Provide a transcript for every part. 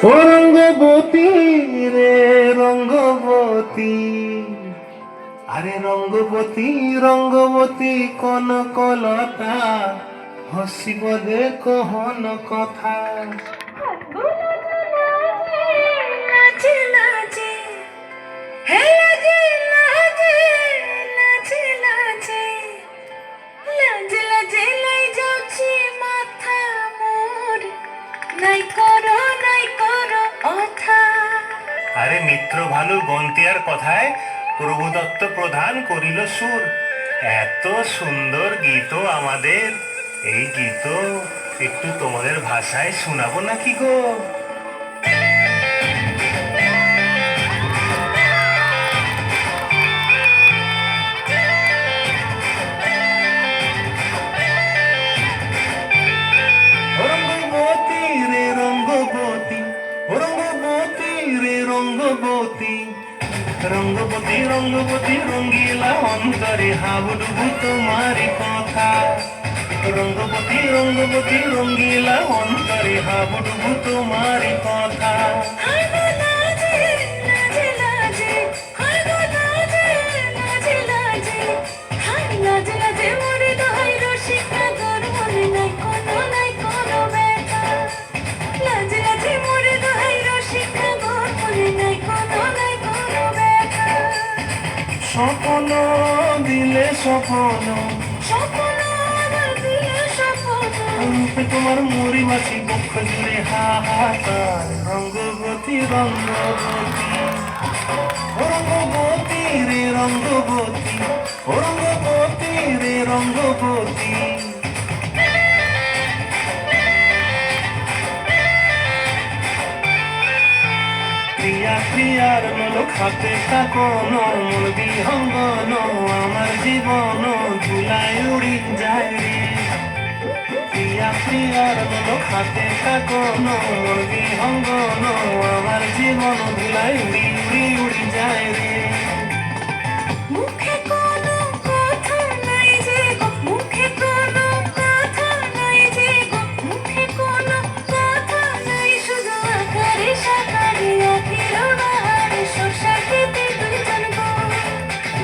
ও রঙ্গবতী রে রঙ্গবতী, আরে রঙ্গবতী রঙ্গবতী কনকলতা, হসিব দে কহন কথা। আরে মিত্র ভালু বন্তিয়ার কথায় প্রভুদত্ত প্রধান করিল সুর। এত সুন্দর গীত আমাদের, এই গীত একটু তোমাদের ভাষায় শোনাবো নাকি গো? রঙ্গবতী রে রঙ্গবতী, রঙ্গবতী রে রঙ্গবতী, রঙ্গবতী রঙ্গবতী রঙ্গিলা অন্তরে হাবুডুবু তোমারি কথা। রঙ্গবতী রঙ্গবতী রঙ্গিলা অন্তরে হাবুডুবু তোমারি কথা। স্বপ্ন দিলে স্বপ্ন, রূপে তোমার মরি মাছি বক্ষ জুড়ে হাহাকার। রঙ্গবতী রঙ্গবতী, রঙ্গবতী রে রঙ্গবতী, রঙ্গবতী রে রঙ্গবতী। প্রিয়া প্রিয়ার লোক হাতে কাকন, মন বিহঙ্গন আমার জীবন ধুলায় উড়ি যায় রে। প্রিয়া প্রিয়ার লোক হাতে কাকন, মন বিহঙ্গন আমার জীবন ধুলায় উড়ি উড়ি উড়ি যায় রে। মুখে কোনো কথা নাই যে গো, মুখে কোনো কথা নাই যে গো, মুখে কোনো কথা নাই, শুধু আকারে সাকারে আখির বাহারে শশা খেতে দুজন গো।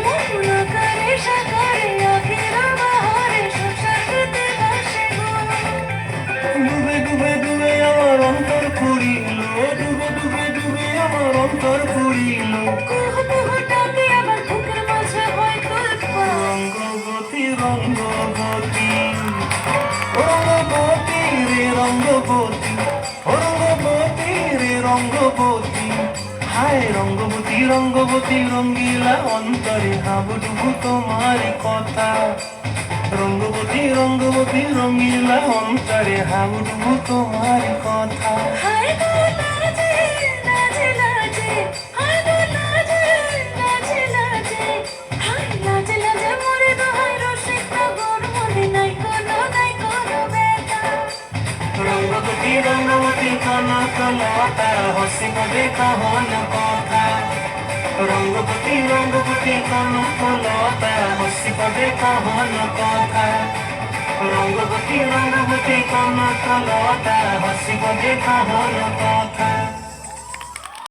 মন আকারে সাকারে আখির বাহারে শশা খেতে বসে গো। ডুবে ডুবে ডুবে আমার অন্তর পুরিল, ডুবে ডুবে ডুবে আমার অন্তর পুরিল। কুহ কুহ ডাকে আবার বুকের মাঝে হয় তোলপাড়। রঙ্গবতী রঙ্গবতী, রঙ্গবতী রে রঙ্গবতী, রঙ্গবতী রে রঙ্গবতী। হায় রঙ্গবতী রঙ্গবতী রঙ্গিলা অন্তরে হাবুডুবু তোমারি কথা। রঙ্গবতী রঙ্গবতী রঙ্গিলা অন্তরে হাবুডুবু তোমারি কথা। হায় গো লাজে লাজে লাজে, হায় গো লাজে লাজে লাজে, হায় লাজে লাজে মরে দোহাই রসিক নগর, মনে নাই কোনো ব্যথা। রঙ্গবতী রঙ্গবতী কনকলতা, হসিব দে কহন কথা। রঙ্গবতী রঙ্গবতী কনকলতা, হসিব দে কহন কথা। রঙ্গবতী রঙ্গবতী কনকলতা, হসিব দে কহন কথা।